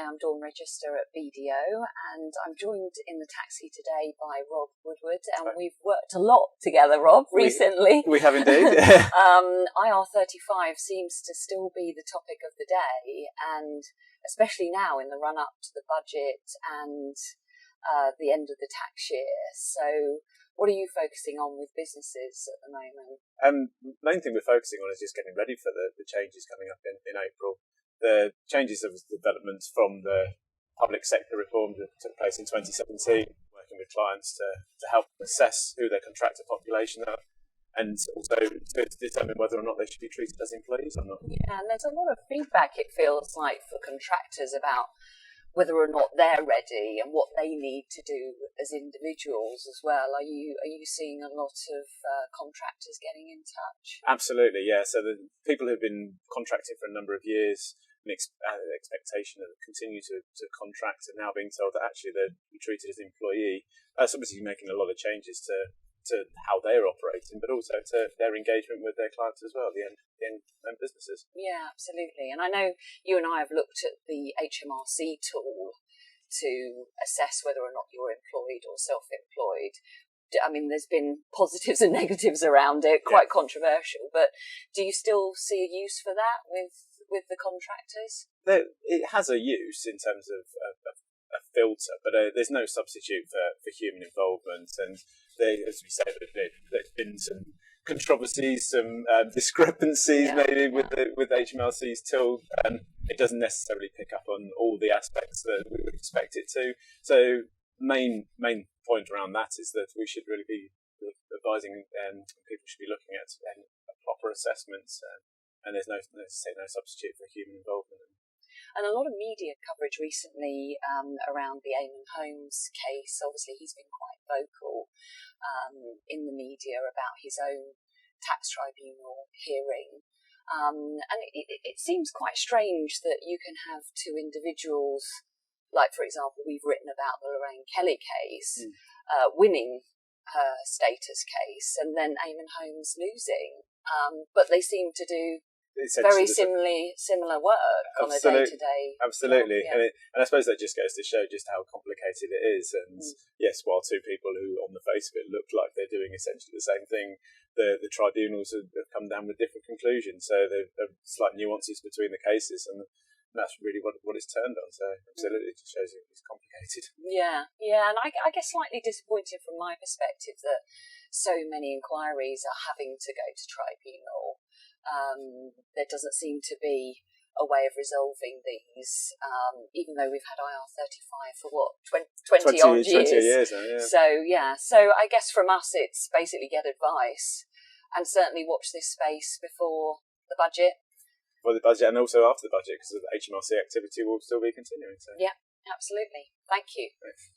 Hi, I'm Dawn Register at BDO, and I'm joined in the taxi today by Rob Woodward, and we've worked a lot together, Rob, recently. We have indeed. IR35 seems to still be the topic of the day, and especially now in the run-up to the budget and the end of the tax year. So what are you focusing on with businesses at the moment? The main thing we're focusing on is just getting ready for the changes coming up in April. The changes of developments from the public sector reform that took place in 2017, working with clients to help assess who their contractor population are, and also to determine whether or not they should be treated as employees or not. Yeah, and there's a lot of feedback, it feels like, for contractors about whether or not they're ready and what they need to do as individuals as well. Are you seeing a lot of contractors getting in touch? Absolutely, yeah. So the people who've been contracting for a number of years, an expectation of continue to contract, and now being told that actually they're treated as employee, that's obviously making a lot of changes to how they're operating, but also to their engagement with their clients as well, the end businesses. Yeah, absolutely. And I know you and I have looked at the HMRC tool to assess whether or not you're employed or self-employed. I mean, there's been positives and negatives around it, quite controversial, but do you still see a use for that with the contractors? It has a use in terms of a filter, but there's no substitute for human involvement. And as we say, there's been some controversies, some discrepancies maybe with HMRC's tool. It doesn't necessarily pick up on all the aspects that we would expect it to. So main point around that is that we should really be advising people should be looking at a proper assessment, and there's no substitute for human involvement. And a lot of media coverage recently around the Holmes case. Obviously, he's been quite vocal in the media about his own tax tribunal hearing. And it seems quite strange that you can have two individuals, like, for example, we've written about the Lorraine Kelly case, winning her status case, and then Holmes losing. But they seem to do very similar work on a day-to-day. Absolutely. Yeah. And I suppose that just goes to show just how complicated it is. And yes, while two people who on the face of it look like they're doing essentially the same thing, the tribunals have come down with different conclusions. So there are slight nuances between the cases, and that's really what it's turned on. So absolutely, it just shows you it's complicated. Yeah, and I guess slightly disappointed from my perspective that so many inquiries are having to go to tribunal. There doesn't seem to be a way of resolving these, even though we've had IR35 for 20 odd years. 20 years now, yeah. So I guess from us it's basically get advice and certainly watch this space before the budget. For the budget and also after the budget, because the HMRC activity will still be continuing. So. Yeah, absolutely. Thank you. Thanks.